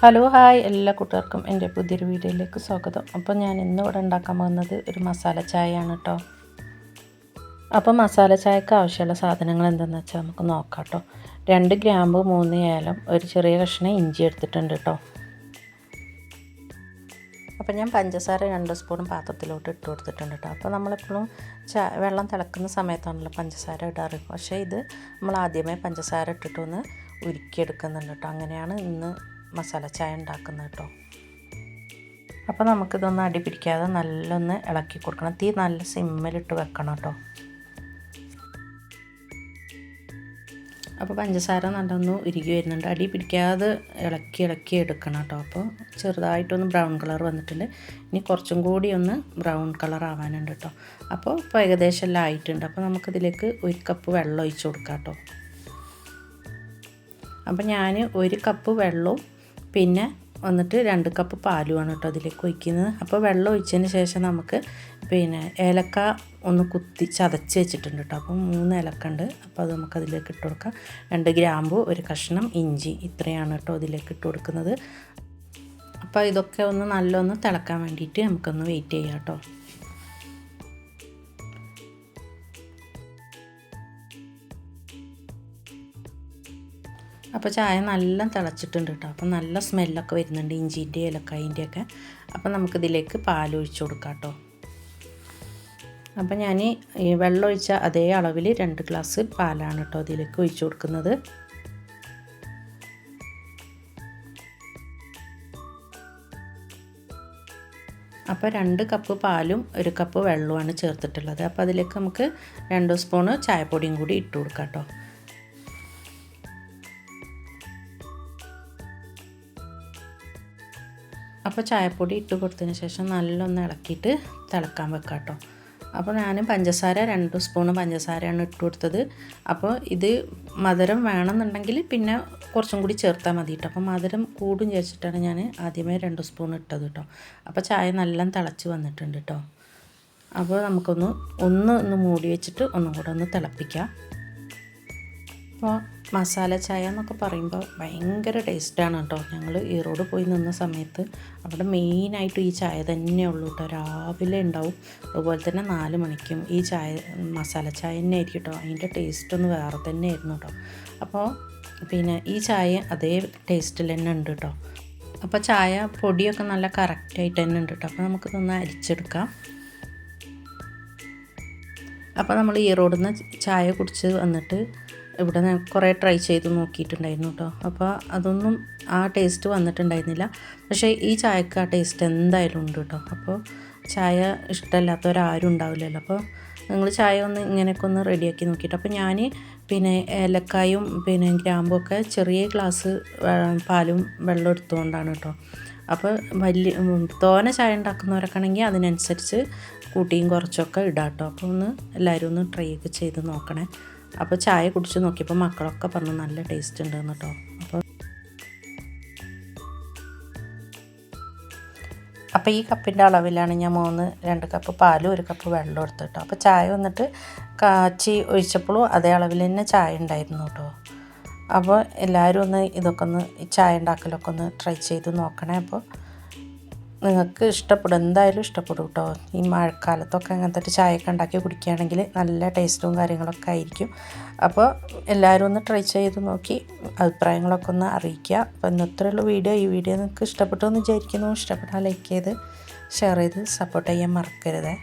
Hello hi എല്ലാ കൂട്ടുകാർക്കും എൻ്റെ പുതിയൊരു വീഡിയോയിലേക്ക് സ്വാഗതം. അപ്പോൾ ഞാൻ ഇന്നിവിടെ ഉണ്ടാക്കാൻ പോകുന്നത് ഒരു മസാല ചായയാണ് കേട്ടോ. അപ്പോൾ മസാല ചായക്ക് ആവശ്യമുള്ള സാധനങ്ങൾ എന്തെന്ന് വെച്ചാൽ നമുക്ക് നോക്കാം കേട്ടോ. 2 ഗ്രാമ്പു 3 ഏലം ഒരു ചെറിയ കഷ്ണം ഇഞ്ചി എടുത്തിട്ടുണ്ട് കേട്ടോ. അപ്പോൾ ഞാൻ പഞ്ചസാര 2 സ്പൂൺ പാത്രത്തിലോട്ട് ഇട്ട് കൊടുത്തിട്ടുണ്ട് കേട്ടോ. അപ്പോൾ നമ്മളെപ്പോഴും വെള്ളം തിളക്കുന്ന സമയത്താണല്ലോ പഞ്ചസാര ഇടാറ്. പക്ഷേ ഇത് നമ്മൾ ആദ്യമേ പഞ്ചസാര ഇട്ടിട്ടൊന്ന് ഉരുക്കിയെടുക്കുന്നുണ്ട് കേട്ടോ. അങ്ങനെയാണ് ഇന്ന് മസാല ചായ ഉണ്ടാക്കുന്നത് കേട്ടോ. അപ്പോൾ നമുക്കിതൊന്ന് അടി പിടിക്കാതെ നല്ലൊന്ന് ഇളക്കി കൊടുക്കണം. തീ നല്ല സിമ്മിലിട്ട് വെക്കണം കേട്ടോ. അപ്പോൾ പഞ്ചസാര നല്ലൊന്ന് ഉരുകി വരുന്നുണ്ട്. അടി പിടിക്കാതെ ഇളക്കി എടുക്കണം കേട്ടോ. അപ്പോൾ ചെറുതായിട്ടൊന്ന് ബ്രൗൺ കളർ വന്നിട്ടുണ്ട്. ഇനി കുറച്ചും കൂടി ഒന്ന് ബ്രൗൺ കളർ ആവാനുണ്ട് കേട്ടോ. അപ്പോൾ ഏകദേശം എല്ലാം ആയിട്ടുണ്ട്. അപ്പോൾ നമുക്കിതിലേക്ക് 1 കപ്പ് വെള്ളം ഒഴിച്ച് കൊടുക്കാം കേട്ടോ. അപ്പോൾ ഞാൻ 1 കപ്പ് വെള്ളവും പിന്നെ വന്നിട്ട് 2 കപ്പ് പാലുമാണ് കേട്ടോ അതിലേക്ക് ഒഴിക്കുന്നത്. അപ്പോൾ വെള്ളം ഒഴിച്ചതിന് ശേഷം നമുക്ക് പിന്നെ ഏലക്ക ഒന്ന് കുത്തി ചതച്ച് വെച്ചിട്ടുണ്ട് കേട്ടോ. അപ്പോൾ 3 ഏലക്ക ഉണ്ട്. അപ്പോൾ അത് നമുക്ക് അതിലേക്ക് ഇട്ട് കൊടുക്കാം. 2 ഗ്രാമ്പു ഒരു കഷ്ണം ഇഞ്ചി ഇത്രയാണ് കേട്ടോ അതിലേക്ക് ഇട്ട് കൊടുക്കുന്നത്. അപ്പോൾ ഇതൊക്കെ ഒന്ന് നല്ലൊന്ന് തിളക്കാൻ വേണ്ടിയിട്ട് നമുക്കൊന്ന് വെയിറ്റ് ചെയ്യാം കേട്ടോ. അപ്പോൾ ചായ നല്ല തിളച്ചിട്ടുണ്ട് കേട്ടോ. അപ്പോൾ നല്ല സ്മെല്ലൊക്കെ വരുന്നുണ്ട് ഇഞ്ചിൻ്റെ ഏലക്കായിൻ്റെ ഒക്കെ. അപ്പോൾ നമുക്കിതിലേക്ക് പാലൊഴിച്ച് കൊടുക്കാം കേട്ടോ. അപ്പോൾ ഞാൻ ഈ വെള്ളം ഒഴിച്ച അതേ അളവിൽ 2 ഗ്ലാസ് പാലാണ് കേട്ടോ ഇതിലേക്ക് ഒഴിച്ച് കൊടുക്കുന്നത്. അപ്പോൾ 2 കപ്പ് പാലും 1 കപ്പ് വെള്ളവുമാണ് ചേർത്തിട്ടുള്ളത്. അപ്പോൾ അതിലേക്ക് നമുക്ക് 2 സ്പൂണ് ചായപ്പൊടിയും കൂടി ഇട്ട് കൊടുക്കാം കേട്ടോ. അപ്പോൾ ചായപ്പൊടി ഇട്ട് കൊടുത്തതിന് ശേഷം നല്ലൊന്ന് ഇളക്കിയിട്ട് തിളക്കാൻ വെക്കാം കേട്ടോ. അപ്പോൾ ഞാൻ പഞ്ചസാര 2 സ്പൂൺ പഞ്ചസാരയാണ് ഇട്ട് കൊടുത്തത്. അപ്പോൾ ഇത് മധുരം വേണമെന്നുണ്ടെങ്കിൽ പിന്നെ കുറച്ചും കൂടി ചേർത്താൽ മതി കേട്ടോ. അപ്പോൾ മധുരം കൂടും ചേർച്ചിട്ടാണ് ഞാൻ ആദ്യമേ 2 സ്പൂൺ ഇട്ടത് കേട്ടോ. അപ്പോൾ ചായ നല്ല തിളച്ച് വന്നിട്ടുണ്ട് കേട്ടോ. അപ്പോൾ നമുക്കൊന്ന് മൂടി വെച്ചിട്ട് ഒന്നും കൂടെ ഒന്ന് തിളപ്പിക്കാം. അപ്പോൾ മസാല ചായ എന്നൊക്കെ പറയുമ്പോൾ ഭയങ്കര ടേസ്റ്റാണ് കേട്ടോ. ഞങ്ങൾ ഈറോഡ് പോയി നിന്ന സമയത്ത് അവിടെ മെയിനായിട്ട് ഈ ചായ തന്നെയുള്ളൂ കേട്ടോ. രാവിലെ ഉണ്ടാവും, അതുപോലെ തന്നെ 4 മണിക്കും ഈ ചായ മസാല ചായ തന്നെ ആയിരിക്കും കേട്ടോ. അതിൻ്റെ ടേസ്റ്റൊന്ന് വേറെ തന്നെ ആയിരുന്നു കേട്ടോ. അപ്പോൾ പിന്നെ ഈ ചായ അതേ ടേസ്റ്റിൽ തന്നെ ഉണ്ട് കേട്ടോ. അപ്പോൾ ചായ പൊടിയൊക്കെ നല്ല കറക്റ്റായിട്ട് തന്നെ ഉണ്ട് കേട്ടോ. അപ്പോൾ നമുക്കിതൊന്ന് അരിച്ചെടുക്കാം. അപ്പോൾ നമ്മൾ ഈറോഡിൽ നിന്ന് ചായ കുടിച്ച് വന്നിട്ട് ഇവിടെ കുറേ ട്രൈ ചെയ്ത് നോക്കിയിട്ടുണ്ടായിരുന്നു കേട്ടോ. അപ്പോൾ അതൊന്നും ആ ടേസ്റ്റ് വന്നിട്ടുണ്ടായിരുന്നില്ല. പക്ഷേ ഈ ചായക്ക് ആ ടേസ്റ്റ് എന്തായാലും ഉണ്ട് കേട്ടോ. അപ്പോൾ ചായ ഇഷ്ടമല്ലാത്തവരാരും ഉണ്ടാവില്ലല്ലോ. അപ്പോൾ നിങ്ങൾ ചായ ഇങ്ങനെയൊക്കെ ഒന്ന് റെഡിയാക്കി നോക്കിയിട്ട്. അപ്പോൾ ഞാൻ പിന്നെ ഏലക്കായും പിന്നെ ഗ്രാമ്പും ഒക്കെ ചെറിയ ഗ്ലാസ് പാലും വെള്ളം എടുത്തുകൊണ്ടാണ് കേട്ടോ. അപ്പോൾ തോനെ ചായ ഉണ്ടാക്കുന്നവരൊക്കെ ആണെങ്കിൽ അതിനനുസരിച്ച് കൂട്ടിയും കുറച്ചൊക്കെ ഇടാം കേട്ടോ. അപ്പോൾ എല്ലാവരും ഒന്ന് ട്രൈ ഒക്കെ ചെയ്ത് നോക്കണേ. അപ്പോൾ ചായ കുടിച്ച് നോക്കിയപ്പോൾ മക്കളൊക്കെ പറഞ്ഞു നല്ല ടേസ്റ്റ് ഉണ്ടെന്ന് കേട്ടോ. അപ്പോൾ ഈ കപ്പിൻ്റെ അളവിലാണ് ഞാൻ 2 കപ്പ് പാലും 1 കപ്പ് വെള്ളം എടുത്തു കേട്ടോ. അപ്പോൾ ചായ വന്നിട്ട് കാച്ചി ഒഴിച്ചപ്പോഴും അതേ അളവിൽ തന്നെ ചായ ഉണ്ടായിരുന്നു കേട്ടോ. അപ്പോൾ എല്ലാവരും ഇതൊക്കെ ചായ ഉണ്ടാക്കലൊക്കെ ഒന്ന് ട്രൈ ചെയ്ത് നോക്കണേ. അപ്പോൾ നിങ്ങൾക്ക് എന്തായാലും ഇഷ്ടപ്പെടും കേട്ടോ. ഈ മഴക്കാലത്തൊക്കെ അങ്ങനത്തെ ഒരു ചായയൊക്കെ ഉണ്ടാക്കി കുടിക്കുകയാണെങ്കിൽ നല്ല ടേസ്റ്റും കാര്യങ്ങളൊക്കെ ആയിരിക്കും. അപ്പോൾ എല്ലാവരും ഒന്ന് ട്രൈ ചെയ്ത് നോക്കി അഭിപ്രായങ്ങളൊക്കെ ഒന്ന് അറിയിക്കുക. അപ്പോൾ ഇന്നത്രയുള്ള വീഡിയോ. ഈ വീഡിയോ നിങ്ങൾക്ക് ഇഷ്ടപ്പെട്ടു എന്ന് വിചാരിക്കുന്നു. ഇഷ്ടപ്പെട്ടാൽ ലൈക്ക് ചെയ്ത് ഷെയർ ചെയ്ത് സപ്പോർട്ട് ചെയ്യാൻ മറക്കരുതേ.